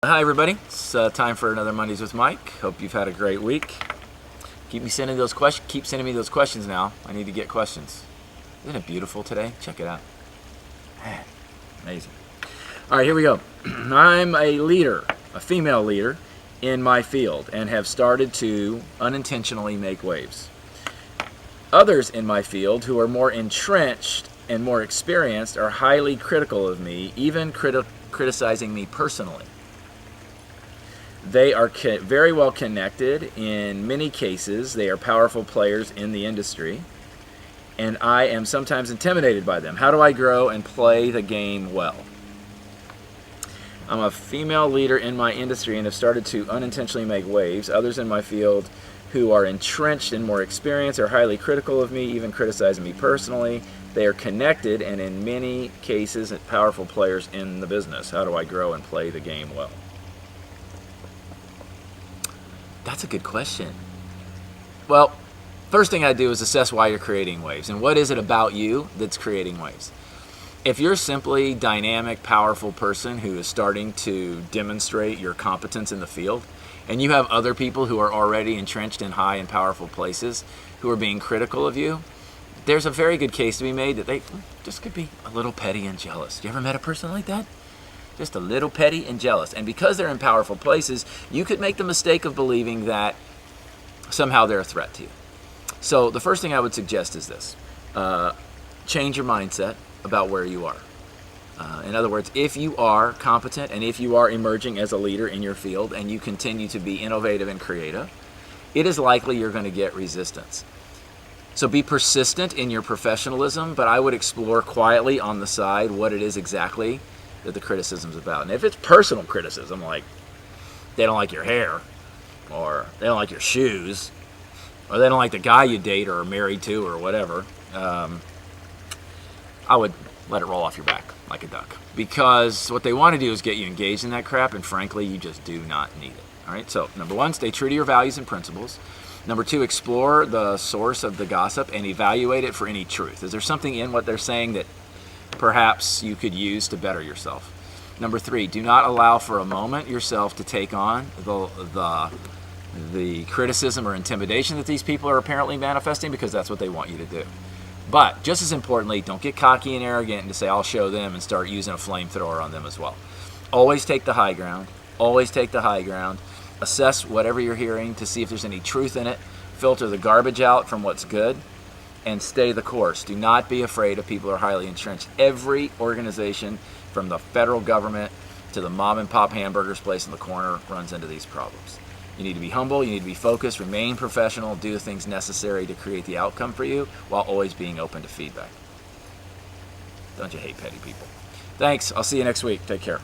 Hi everybody, it's time for another Mondays with Mike. Hope you've had a great week. Keep sending me those questions now. I need to get questions. Isn't it beautiful today? Check it out. Man, amazing. All right, here we go. I'm a leader, a female leader in my field, and have started to unintentionally make waves. Others in my field who are more entrenched and more experienced are highly critical of me, even criticizing me personally. They are very well connected. In many cases, they are powerful players in the industry, and I am sometimes intimidated by them. How do I grow and play the game well? I'm a female leader in my industry and have started to unintentionally make waves. Others in my field who are entrenched and more experienced are highly critical of me, even criticizing me personally. They are connected and in many cases powerful players in the business. How do I grow and play the game well? That's a good question. Well, first thing I do is assess why you're creating waves and what is it about you that's creating waves. If you're simply a dynamic, powerful person who is starting to demonstrate your competence in the field, and you have other people who are already entrenched in high and powerful places who are being critical of you, there's a very good case to be made that they just could be a little petty and jealous. You ever met a person like that? Just a little petty and jealous. And because they're in powerful places, you could make the mistake of believing that somehow they're a threat to you. So the first thing I would suggest is this. Change your mindset about where you are. In other words, if you are competent and if you are emerging as a leader in your field and you continue to be innovative and creative, it is likely you're going to get resistance. So be persistent in your professionalism, but I would explore quietly on the side what it is exactly that the criticism's about. And if it's personal criticism, like they don't like your hair, or they don't like your shoes, or they don't like the guy you date or are married to or whatever, I would let it roll off your back like a duck. Because what they want to do is get you engaged in that crap, and frankly, you just do not need it. All right, so number one, stay true to your values and principles. Number two, explore the source of the gossip and evaluate it for any truth. Is there something in what they're saying that perhaps you could use to better yourself? Number three, do not allow for a moment yourself to take on the criticism or intimidation that these people are apparently manifesting, because that's what they want you to do. But just as importantly, don't get cocky and arrogant and to say, I'll show them, and start using a flamethrower on them as well. Always take the high ground. Always take the high ground. Assess whatever you're hearing to see if there's any truth in it. Filter the garbage out from what's good, and stay the course. Do not be afraid of people who are highly entrenched. Every organization, from the federal government to the mom and pop hamburgers place in the corner, runs into these problems. You need to be humble, you need to be focused, remain professional, do the things necessary to create the outcome for you while always being open to feedback. Don't you hate petty people? Thanks. I'll see you next week. Take care.